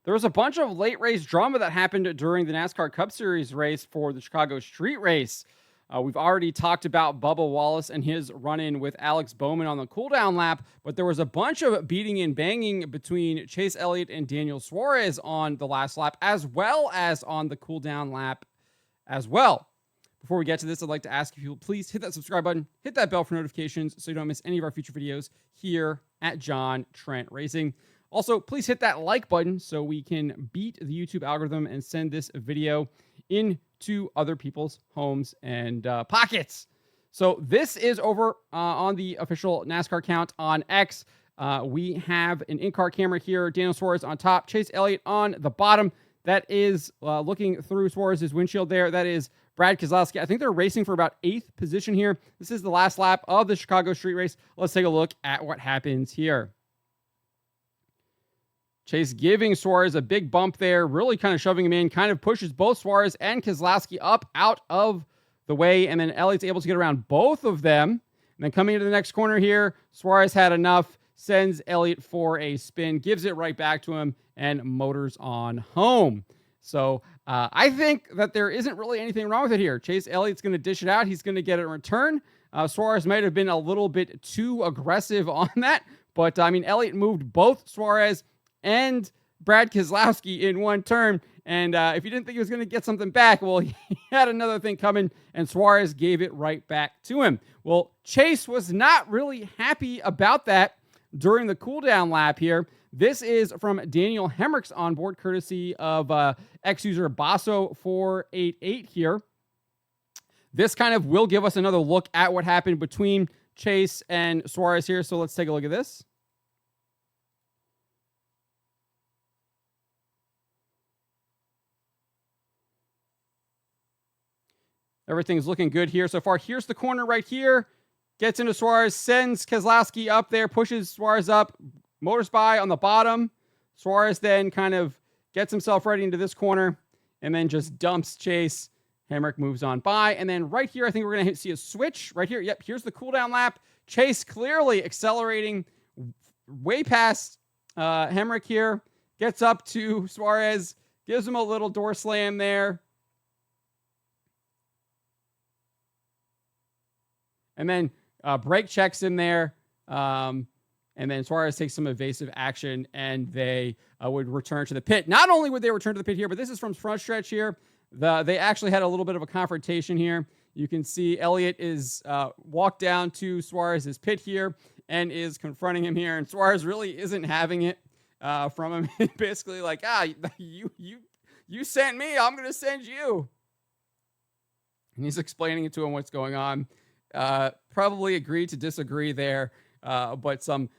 There was a bunch of late race drama that happened during the NASCAR Cup Series race for the Chicago Street Race. We've already talked about Bubba Wallace and his run-in with Alex Bowman on the cooldown lap, but there was a bunch of beating and banging between Chase Elliott and Daniel Suarez on the last lap, as well as on the cooldown lap as well. Before we get to this, I'd like to ask if you will please hit that subscribe button, hit that bell for notifications so you don't miss any of our future videos here at John Trent Racing. Also, please hit that like button so we can beat the YouTube algorithm and send this video into other people's homes and pockets. So this is over on the official NASCAR count on X. We have an in-car camera here. Daniel Suarez on top, Chase Elliott on the bottom. That is looking through Suarez's windshield there. That is Brad Keselowski. I think they're racing for about 8th position here. This is the last lap of the Chicago Street Race. Let's take a look at what happens here. Chase giving Suarez a big bump there, really kind of shoving him in, kind of pushes both Suarez and Keselowski up out of the way, and then Elliott's able to get around both of them. And then coming into the next corner here, Suarez had enough, sends Elliott for a spin, gives it right back to him, and motors on home. So I think that there isn't really anything wrong with it here. Chase Elliott's going to dish it out. He's going to get it in return. Suarez might have been a little bit too aggressive on that, but I mean, Elliott moved both Suarez and Brad Keselowski in one turn. And if you didn't think he was going to get something back, well, he had another thing coming, and Suarez gave it right back to him. Well, Chase was not really happy about that during the cooldown lap here. This is from Daniel Hemrick's onboard, courtesy of ex-user Basso488 here. This kind of will give us another look at what happened between Chase and Suarez here. So let's take a look at this. Everything's looking good here so far. Here's the corner right here. Gets into Suarez, sends Keselowski up there, pushes Suarez up, motors by on the bottom. Suarez then kind of gets himself ready into this corner and then just dumps Chase. Hemrick moves on by. And then right here, I think we're going to see a switch right here. Yep, here's the cooldown lap. Chase clearly accelerating way past Hemrick here. Gets up to Suarez, gives him a little door slam there. And then brake checks in there. And then Suarez takes some evasive action, and they would return to the pit. Not only would they return to the pit here, but this is from front stretch here. They actually had a little bit of a confrontation here. You can see Elliott is walked down to Suarez's pit here and is confronting him here. And Suarez really isn't having it from him. Basically like, you sent me, I'm going to send you. And he's explaining it to him what's going on. Probably agreed to disagree there. But some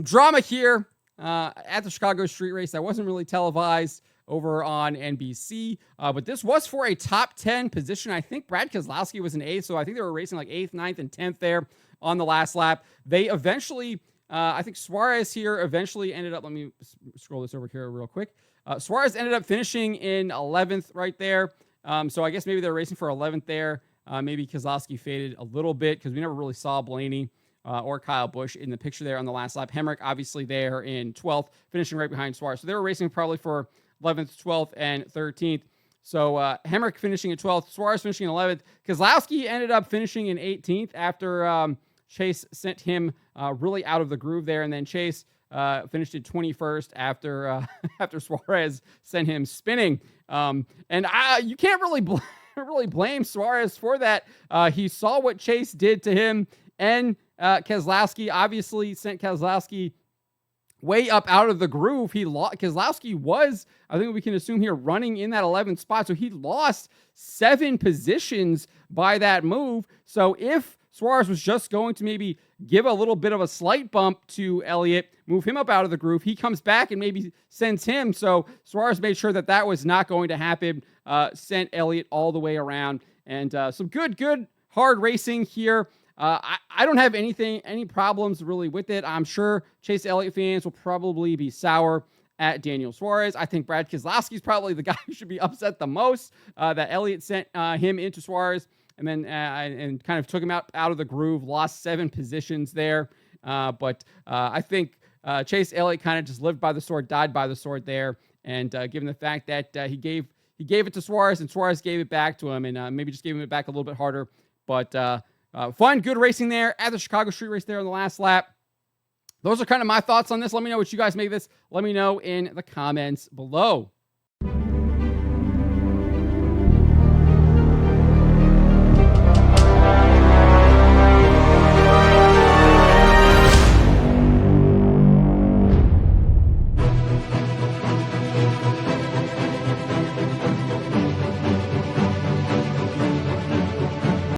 drama here at the Chicago Street Race that wasn't really televised over on NBC. But this was for a top 10 position. I think Brad Keselowski was an 8th, so I think they were racing like 8th, 9th, and 10th there on the last lap. They eventually, I think Suarez here eventually ended up, let me scroll this over here real quick. Suarez ended up finishing in 11th right there. So I guess maybe they're racing for 11th there. Maybe Keselowski faded a little bit because we never really saw Blaney or Kyle Busch in the picture there on the last lap. Hemrick obviously there in 12th, finishing right behind Suarez. So they were racing probably for 11th, 12th, and 13th. So Hemrick finishing in 12th, Suarez finishing in 11th. Keselowski ended up finishing in 18th after Chase sent him really out of the groove there. And then Chase finished in 21st after after Suarez sent him spinning. And you can't really blame Suarez for that. He saw what Chase did to him, and Keselowski obviously sent Keselowski way up out of the groove. Keselowski was, I think we can assume here, running in that 11th spot. So he lost 7 positions by that move. So if Suarez was just going to maybe give a little bit of a slight bump to Elliott, move him up out of the groove, he comes back and maybe sends him. So Suarez made sure that that was not going to happen, sent Elliott all the way around. And some good, hard racing here. I don't have any problems really with it. I'm sure Chase Elliott fans will probably be sour at Daniel Suarez. I think Brad Keselowski is probably the guy who should be upset the most that Elliott sent him into Suarez and then and kind of took him out of the groove, lost 7 positions there. But I think Chase Elliott kind of just lived by the sword, died by the sword there. And given the fact that he gave it to Suarez, and Suarez gave it back to him, and maybe just gave him it back a little bit harder. But fun, good racing there at the Chicago Street Race there on the last lap. Those are kind of my thoughts on this. Let me know what you guys make of this. Let me know in the comments below.